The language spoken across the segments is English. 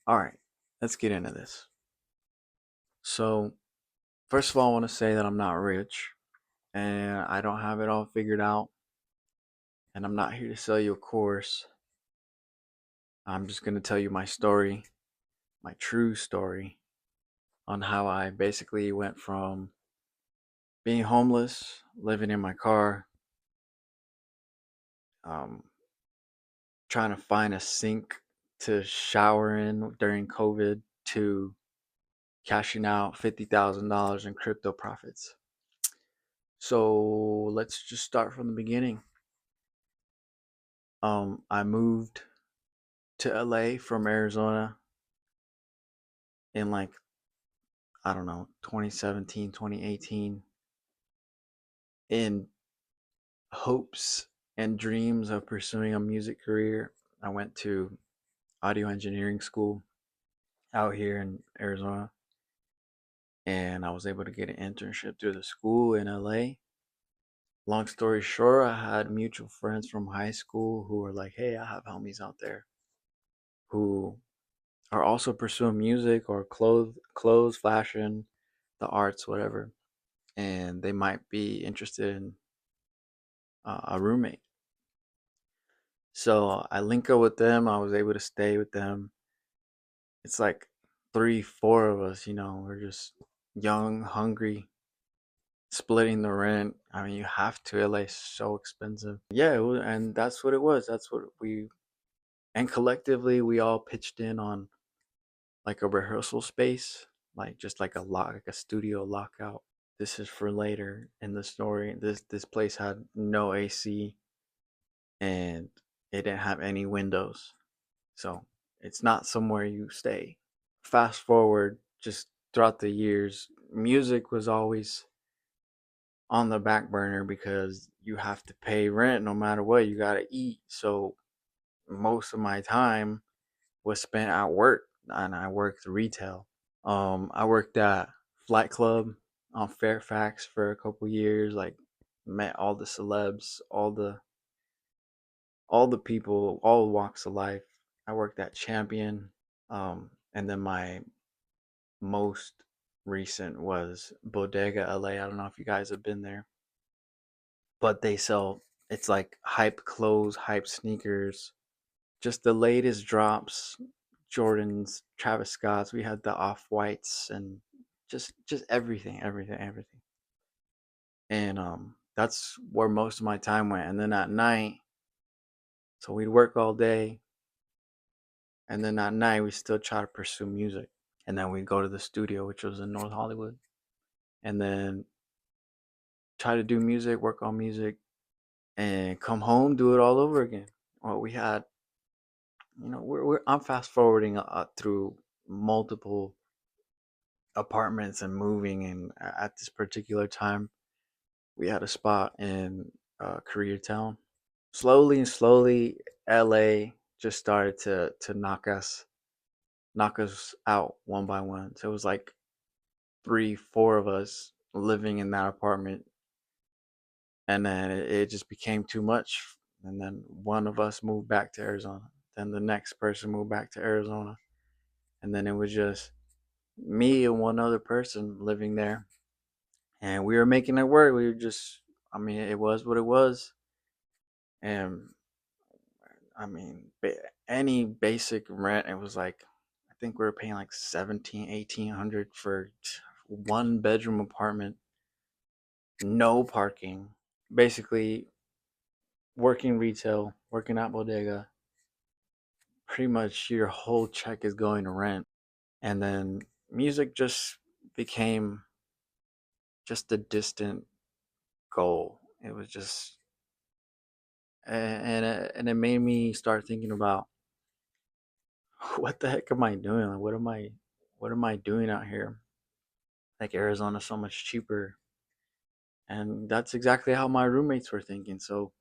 All right, let's get into this. So, first of all, I want to say that I'm not rich and I don't have it all figured out. And I'm not here to sell you a course. I'm just going to tell you my story, my true story, on how I basically went from being homeless, living in my car, um, trying to find a sink to shower in during COVID, to cashing out $50,000 in crypto profits. So let's just start from the beginning. I moved to LA from Arizona in like, I don't know, 2017, 2018, in hopes and dreams of pursuing a music career. I went to audio engineering school out here in Arizona, and I was able to get an internship through the school in LA. Long story short, I had mutual friends from high school who were like, "Hey, I have homies out there who are also pursuing music or clothes, fashion, the arts, whatever, and they might be interested in a roommate." So I link up with them. I was able to stay with them. It's like three, four of us. We're just young, hungry, splitting the rent. I mean, you have to. LA is so expensive. Yeah, and that's what it was. That's what and collectively we all pitched in on like a rehearsal space, like just like a studio lockout. This is for later in the story. This place had no AC and it didn't have any windows. So it's not somewhere you stay. Fast forward just throughout the years, music was always on the back burner because you have to pay rent no matter what. You got to eat. So most of my time was spent at work, and I worked retail. I worked at Flight Club on Fairfax for a couple years, like met all the celebs, all the people, all walks of life. I worked at Champion. And then my most recent was Bodega LA. I don't know if you guys have been there, but they sell, it's like hype clothes, hype sneakers, just the latest drops, Jordans, Travis Scotts. We had the off whites and just everything, everything, everything. And that's where most of my time went. And then at night, so we'd work all day, and then at night we still try to pursue music. And then we'd go to the studio, which was in North Hollywood, and then try to do music, work on music, and come home, do it all over again. Well, we had, I'm fast forwarding through multiple apartments and moving, and at this particular time, we had a spot in Koreatown. Slowly and slowly, LA just started to knock us out one by one. So it was like three, four of us living in that apartment, and then it just became too much. And then one of us moved back to Arizona. Then the next person moved back to Arizona, and then it was just me and one other person living there, and we were making it work. We were just, I mean, it was what it was, and I mean, any basic rent, it was like, I think we were paying like 17, 1800 for one bedroom apartment, no parking. Basically, working retail, working at bodega, pretty much your whole check is going to rent. And then music just became just a distant goal. It was just, and it made me start thinking about, what the heck am I doing? Like, what am I doing out here? Like, Arizona's so much cheaper. And that's exactly how my roommates were thinking. So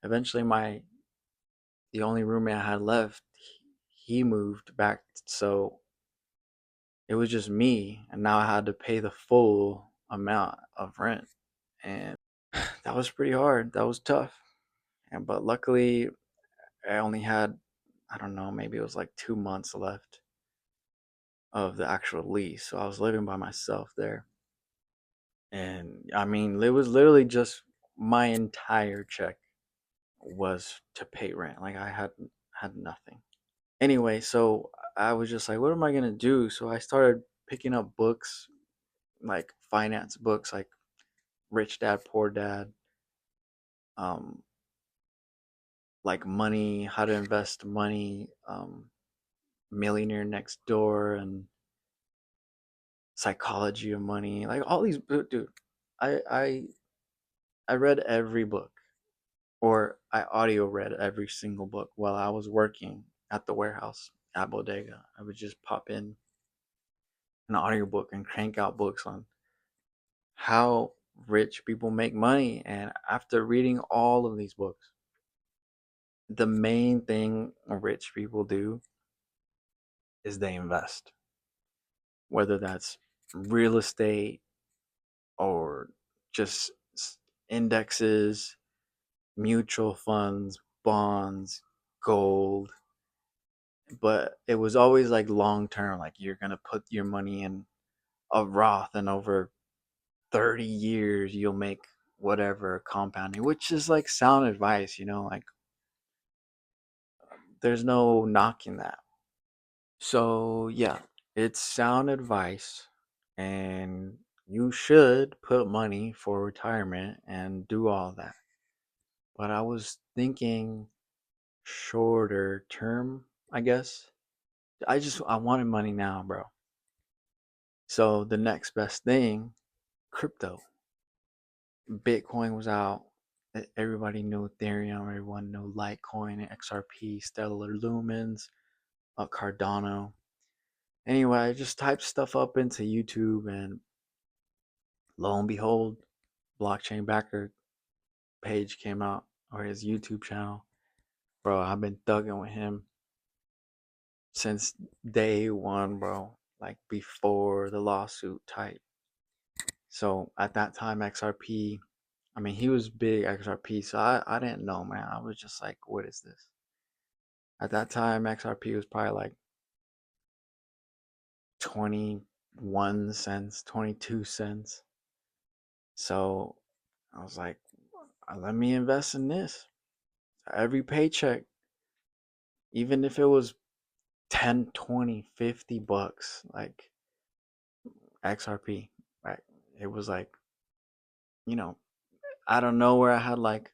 eventually, the only roommate I had left, he moved back. So it was just me, and now I had to pay the full amount of rent. And that was pretty hard. That was tough. And but luckily, I only had, I don't know, maybe it was like 2 months left. of the actual lease. So I was living by myself there. And I mean, it was literally just my entire check was to pay rent. Like I had nothing. Anyway, so I was just like, what am I gonna do? So I started picking up books, like finance books, like Rich Dad Poor Dad, um, like money, how to invest money, Millionaire Next Door, and Psychology of Money. Like all these, dude. I I I read every book, or I audio read every single book while I was working at the warehouse at Bodega. I would just pop in an audiobook and crank out books on how rich people make money. And after reading all of these books, the main thing rich people do is they invest, whether that's real estate or just indexes, mutual funds, bonds, gold. But it was always like long term, like you're going to put your money in a Roth and over 30 years you'll make whatever compounding, which is like sound advice, like there's no knocking that. So, yeah, it's sound advice, and you should put money for retirement and do all that. But I was thinking shorter term, I guess. I wanted money now, bro. So, the next best thing, crypto. Bitcoin was out. Everybody knew Ethereum, everyone knew Litecoin, XRP, Stellar Lumens, Cardano. Anyway, I just typed stuff up into YouTube, and lo and behold, Blockchain Backer page came out, or his YouTube channel. Bro, I've been thugging with him since day one, bro. Like before the lawsuit type. So at that time, XRP, I mean, he was big XRP, so I didn't know, man. I was just like, what is this? At that time, XRP was probably like 21 cents, 22 cents. So I was like, let me invest in this. Every paycheck, even if it was 10, 20, $50, like XRP, right? It was like, you know, I don't know where I had like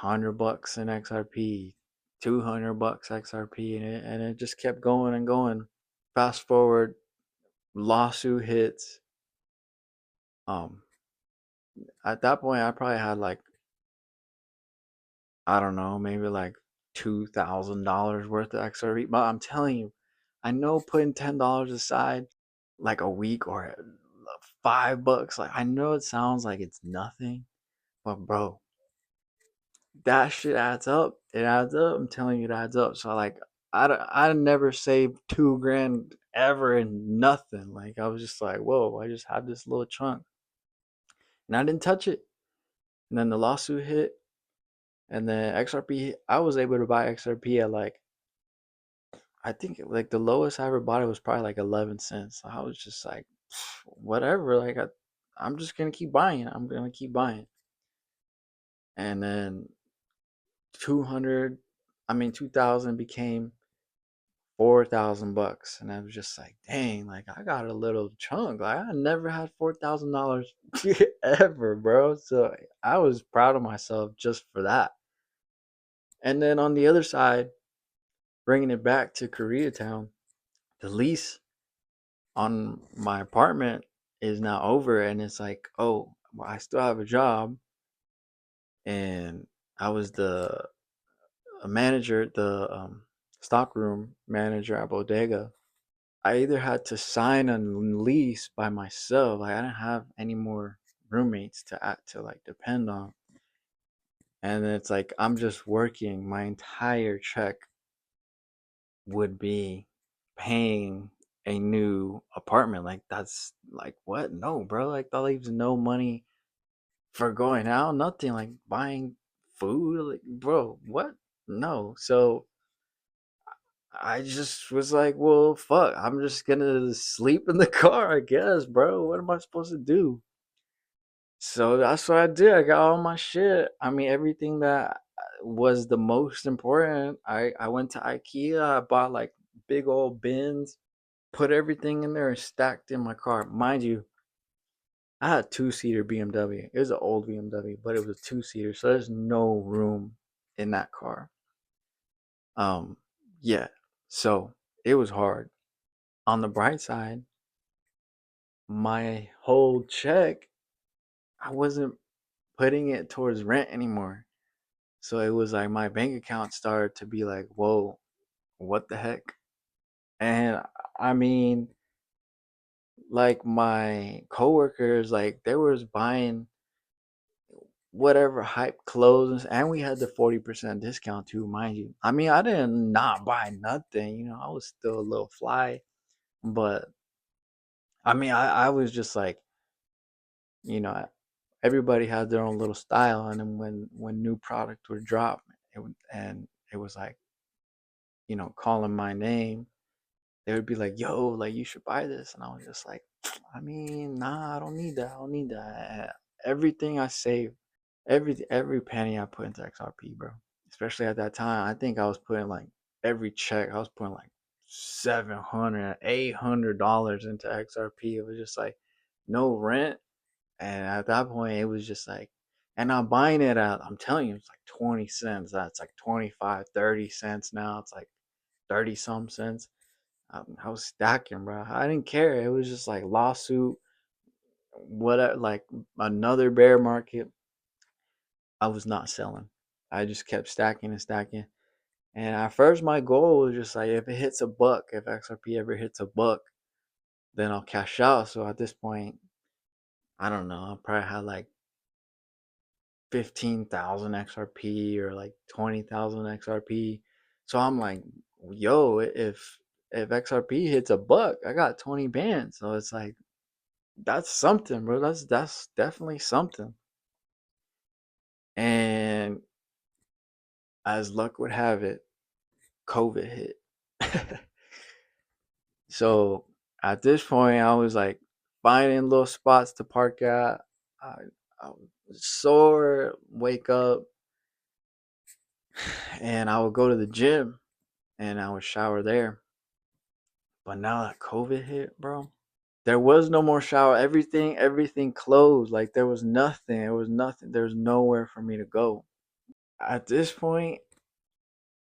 $100 in XRP, $200 XRP, and it just kept going and going. Fast forward, lawsuit hits. Um, at that point, I probably had like, I don't know, maybe like $2,000 worth of XRP. But I'm telling you, I know putting $10 aside like a week or $5, like I know it sounds like it's nothing, but bro, that shit adds up. It adds up. I'm telling you, it adds up. So like, I never saved 2 grand ever in nothing. Like I was just like, whoa, I just had this little chunk, and I didn't touch it. And then the lawsuit hit, and then XRP, I was able to buy XRP at like, I think like the lowest I ever bought it was probably like 11 cents. So I was just like, whatever. Like I'm just gonna keep buying. I'm gonna keep buying. And then 200, I mean 2000 became $4,000, and I was just like, dang, like I got a little chunk. Like I never had $4,000 ever, bro. So I was proud of myself just for that. And then on the other side, bringing it back to Koreatown, the lease on my apartment is now over, and it's like, oh, well, I still have a job, and I was the a manager, the stockroom manager at Bodega. I either had to sign a lease by myself, like I didn't have any more roommates to act to like depend on, and it's like I'm just working. My entire check would be paying a new apartment. Like that's like what? No, bro. Like that leaves no money for going out. Nothing like buying food. Like bro, what? No. So I just was like, well, fuck, I'm just gonna sleep in the car, I guess, bro. What am I supposed to do? So that's what I did. I got all my shit. I mean, everything that was the most important. I went to IKEA. I bought like big old bins, put everything in there, and stacked in my car. Mind you, I had a two-seater BMW. It was an old BMW, but it was a two-seater, so there's no room in that car. Um, yeah. So it was hard. On the bright side, my whole check, I wasn't putting it towards rent anymore. So it was like my bank account started to be like, whoa, what the heck? And I mean, like my coworkers, like they was buying whatever hype clothes, and we had the 40% discount too, mind you. I mean, I didn't not buy nothing, I was still a little fly, but I mean, I was just like, you know, everybody had their own little style, and then when new product would drop, and it was like, calling my name, they would be like, "Yo, like you should buy this," and I was just like, "I mean, nah, I don't need that. I don't need that." Everything I saved, every penny I put into XRP, bro. Especially at that time, I think I was putting like every check, I was putting like 700, $800 into XRP. It was just like no rent, and at that point, it was just like, and I'm buying it at, I'm telling you, it's like 20 cents. That's like 25, 30 cents now. It's like 30 some cents. I was stacking, bro. I didn't care. It was just like lawsuit, whatever, like another bear market. I was not selling. I just kept stacking and stacking. And at first, my goal was just like, if it hits a buck, if XRP ever hits a buck, then I'll cash out. So at this point, I don't know. I probably had like 15,000 XRP or like 20,000 XRP. So I'm like, yo, if XRP hits a buck, I got 20 bands. So it's like, that's something, bro. That's definitely something. And as luck would have it, COVID hit. So at this point, I was like finding little spots to park at. I, I was sore, wake up, and I would go to the gym and I would shower there. But now that COVID hit, bro, there was no more shower. Everything closed. Like there was nothing. There was nothing. There was nowhere for me to go. At this point,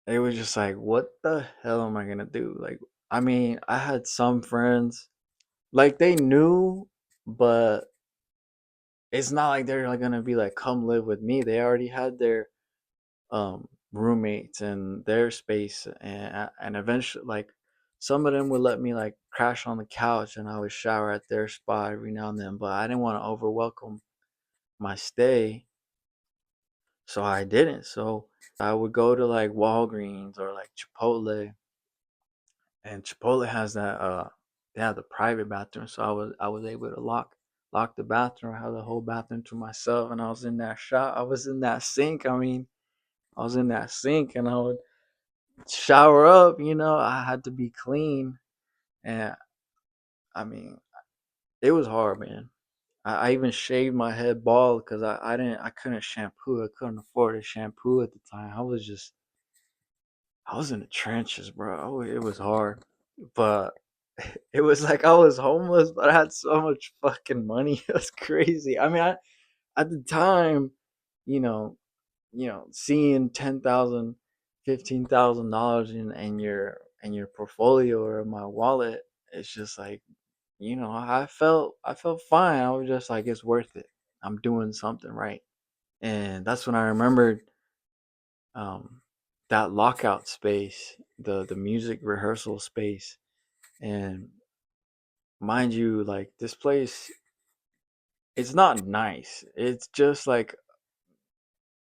it was just like, what the hell am I gonna do? Like, I mean, I had some friends, like they knew, but it's not like they're like gonna be like, come live with me. They already had their roommates and their space, and eventually, like, some of them would let me like crash on the couch, and I would shower at their spot every now and then. But I didn't want to overwhelm my stay, so I didn't. So I would go to like Walgreens or like Chipotle, and Chipotle has that they have the private bathroom, so I was able to lock the bathroom, have the whole bathroom to myself, and I was in that shot. I was in that sink. I mean, I was in that sink, and I would shower up. I had to be clean, and I mean, it was hard, man. I even shaved my head bald because I couldn't shampoo. I couldn't afford a shampoo at the time. I was in the trenches, bro. It was hard, but it was like I was homeless, but I had so much fucking money. It was crazy. I mean, at the time, you know, seeing 10,000, $15,000 in your portfolio or in my wallet, it's just like, I felt fine. I was just like, it's worth it. I'm doing something right. And that's when I remembered um that lockout space, the music rehearsal space. And mind you, like this place, it's not nice. It's just like,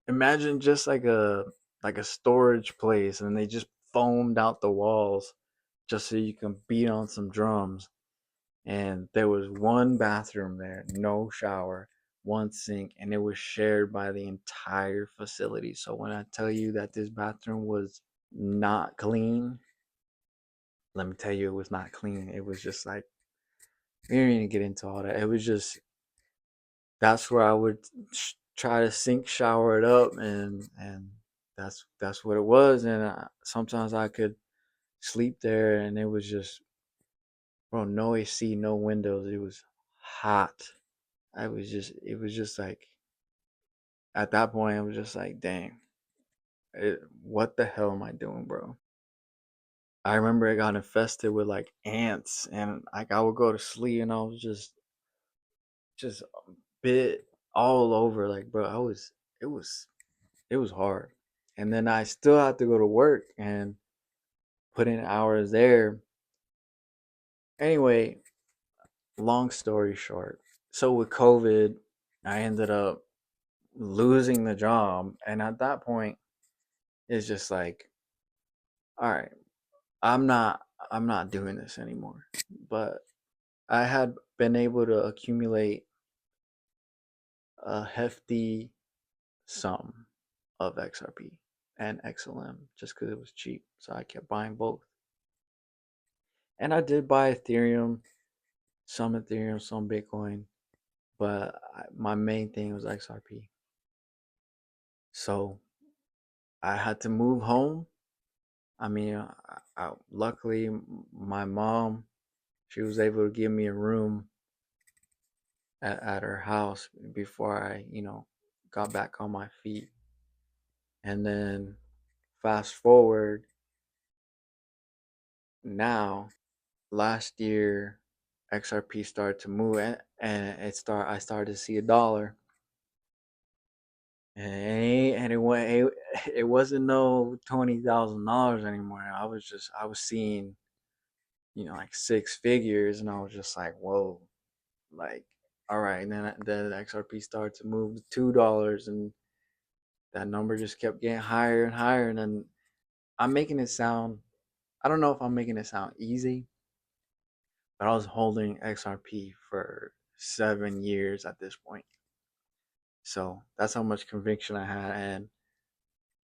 imagine just like a storage place, and they just foamed out the walls just so you can beat on some drums. And there was one bathroom there, no shower, one sink, and it was shared by the entire facility. So when I tell you that this bathroom was not clean, let me tell you, it was not clean. It was just like, we didn't even get into all that. It was just, that's where I would try to sink shower it up, and that's what it was. And sometimes I could sleep there, and it was just, bro, no AC, no windows. It was hot. It was just like, at that point, I was just like, dang, what the hell am I doing, bro? I remember it got infested with like ants, and like I would go to sleep, and I was just bit all over. Like, bro, it was it was hard. And then I still had to go to work and put in hours there. Anyway, long story short, so with COVID, I ended up losing the job, and at that point, it's just like, all right, I'm not I'm not doing this anymore. But I had been able to accumulate a hefty sum of XRP and XLM just because it was cheap. So I kept buying both. And I did buy Ethereum, some Bitcoin, but my main thing was XRP. So I had to move home. I mean, luckily, my mom, she was able to give me a room at her house before I, got back on my feet. And then fast forward now, last year, XRP started to move, and I started to see a dollar, and it wasn't no $20,000 anymore. I was seeing, like six figures, and I was just like, whoa, like, all right. And then the XRP started to move to $2, and that number just kept getting higher and higher. And then I'm making it sound, I don't know if I'm making it sound easy, but I was holding XRP for 7 years at this point. So that's how much conviction I had. And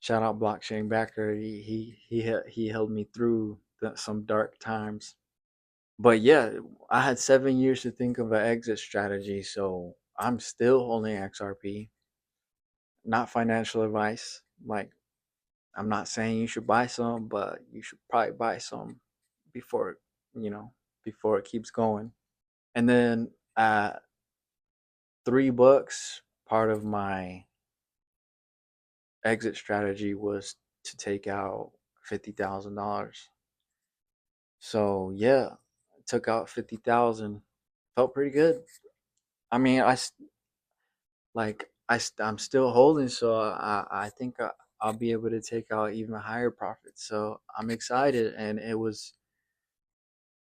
shout out blockchain backer. He held me through some dark times. But yeah, I had 7 years to think of an exit strategy. So I'm still holding XRP. Not financial advice. Like, I'm not saying you should buy some, but you should probably buy some before, you know, before it keeps going. And then at $3, part of my exit strategy was to take out $50,000. So yeah, I took out 50,000. Felt pretty good. I mean, I'm still holding, so I think I'll be able to take out even higher profits. So I'm excited, and it was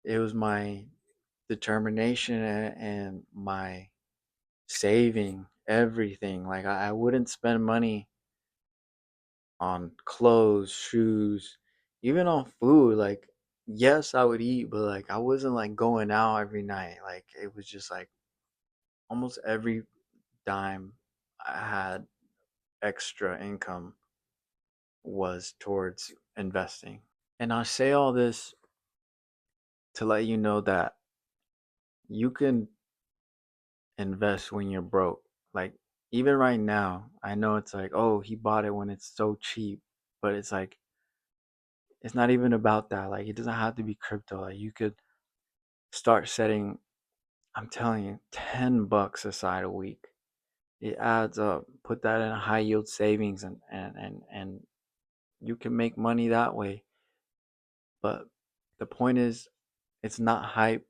my determination, and my saving everything. Like, I wouldn't spend money on clothes, shoes, even on food. Like, yes, I would eat, but like I wasn't like going out every night. Like, it was just like almost every dime I had extra income was towards investing. And I say all this to let you know that you can invest when you're broke. Like, even right now, I know it's like, oh, he bought it when it's so cheap, but it's like, it's not even about that. Like, it doesn't have to be crypto. Like, you could start setting, I'm telling you, $10 aside a week. It adds up. Put that in a high yield savings, and you can make money that way. But the point is, it's not hype.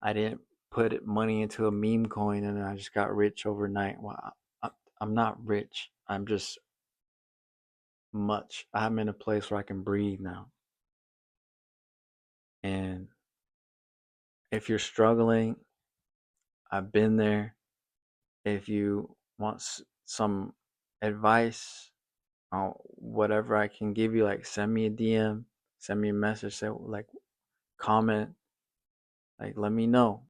I didn't put money into a meme coin and I just got rich overnight. Well, I'm not rich. I'm just I'm in a place where I can breathe now. And if you're struggling, I've been there. If you want some advice on whatever I can give you, like, send me a DM, send me a message, say, like, comment, like, let me know.